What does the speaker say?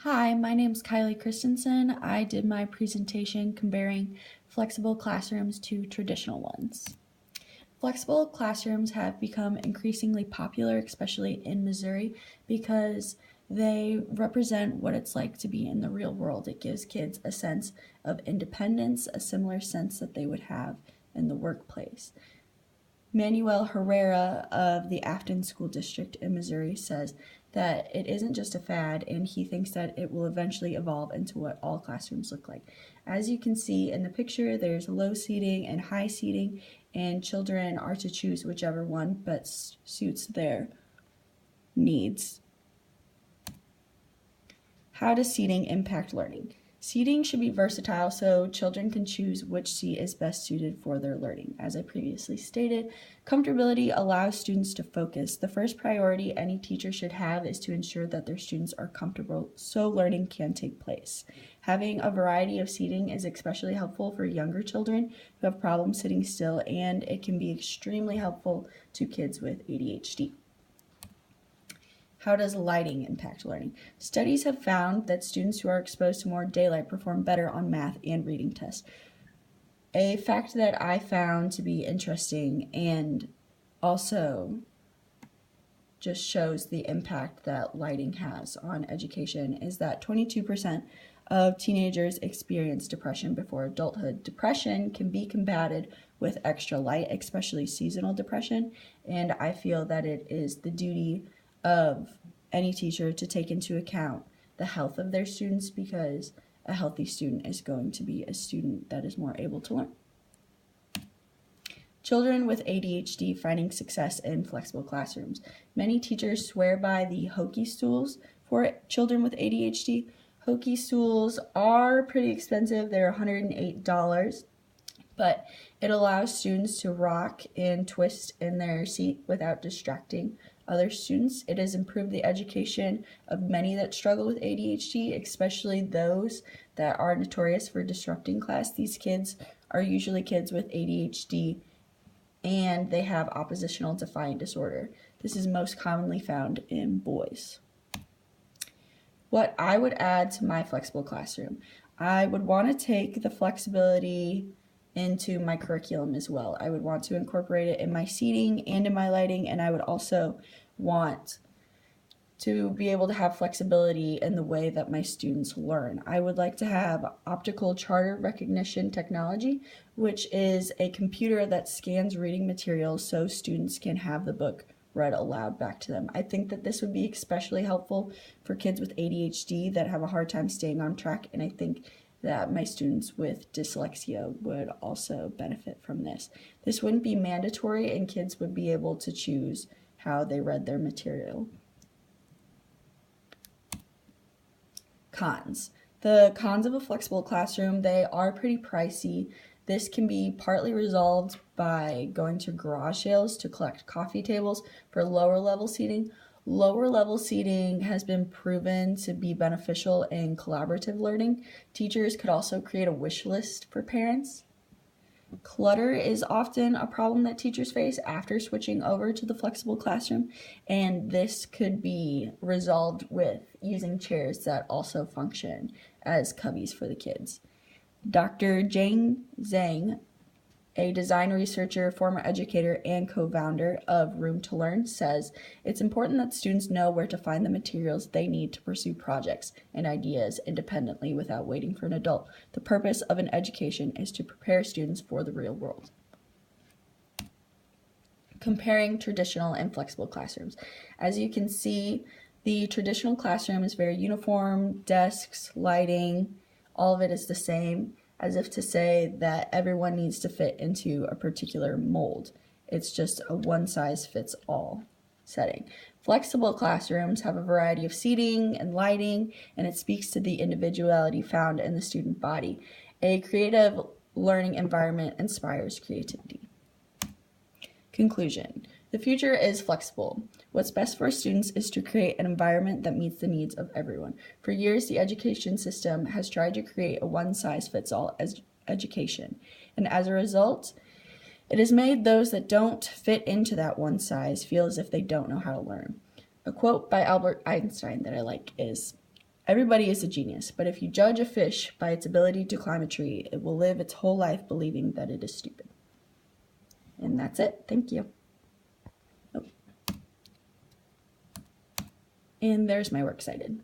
Hi, my name is Kylie Christensen. I did my presentation comparing flexible classrooms to traditional ones. Flexible classrooms have become increasingly popular, especially in Missouri, because they represent what it's like to be in the real world. It gives kids a sense of independence, a similar sense that they would have in the workplace. Manuel Herrera of the Afton School District in Missouri says that it isn't just a fad, and he thinks that it will eventually evolve into what all classrooms look like. As you can see in the picture, there's low seating and high seating, and children are to choose whichever one best suits their needs. How does seating impact learning? Seating should be versatile so children can choose which seat is best suited for their learning. As I previously stated, comfortability allows students to focus. The first priority any teacher should have is to ensure that their students are comfortable so learning can take place. Having a variety of seating is especially helpful for younger children who have problems sitting still, and it can be extremely helpful to kids with ADHD. How does lighting impact learning? Studies have found that students who are exposed to more daylight perform better on math and reading tests. A fact that I found to be interesting and also just shows the impact that lighting has on education is that 22% of teenagers experience depression before adulthood. Depression can be combated with extra light, especially seasonal depression, and I feel that it is the duty of any teacher to take into account the health of their students, because a healthy student is going to be a student that is more able to learn. Children with ADHD finding success in flexible classrooms. Many teachers swear by the Hokie stools for children with ADHD. Hokie stools are pretty expensive. They're $108, but it allows students to rock and twist in their seat without distracting other students. It has improved the education of many that struggle with ADHD, especially those that are notorious for disrupting class. These kids are usually kids with ADHD, and they have oppositional defiant disorder. This is most commonly found in boys. What I would add to my flexible classroom, I would want to take the flexibility into my curriculum as well. I would want to incorporate it in my seating and in my lighting, and I would also want to be able to have flexibility in the way that my students learn. I would like to have optical charter recognition technology, which is a computer that scans reading materials so students can have the book read aloud back to them. I think that this would be especially helpful for kids with ADHD that have a hard time staying on track, and I think that my students with dyslexia would also benefit from this. This wouldn't be mandatory, and kids would be able to choose how they read their material. Cons. The cons of a flexible classroom, they are pretty pricey. This can be partly resolved by going to garage sales to collect coffee tables for lower level seating. Lower level seating has been proven to be beneficial in collaborative learning. Teachers could also create a wish list for parents. Clutter is often a problem that teachers face after switching over to the flexible classroom, and this could be resolved with using chairs that also function as cubbies for the kids. Dr. Jane Zhang, a design researcher, former educator, and co-founder of Room to Learn, says it's important that students know where to find the materials they need to pursue projects and ideas independently without waiting for an adult. The purpose of an education is to prepare students for the real world. Comparing traditional and flexible classrooms. As you can see, the traditional classroom is very uniform, desks, lighting, all of it is the same, as if to say that everyone needs to fit into a particular mold. It's just a one-size-fits-all setting. Flexible classrooms have a variety of seating and lighting, and it speaks to the individuality found in the student body. A creative learning environment inspires creativity. Conclusion. The future is flexible. What's best for students is to create an environment that meets the needs of everyone. For years, the education system has tried to create a one-size-fits-all education, and as a result, it has made those that don't fit into that one size feel as if they don't know how to learn. A quote by Albert Einstein that I like is, Everybody is a genius, but if you judge a fish by its ability to climb a tree, it will live its whole life believing that it is stupid. And that's it. Thank you. Oh. And there's my works cited.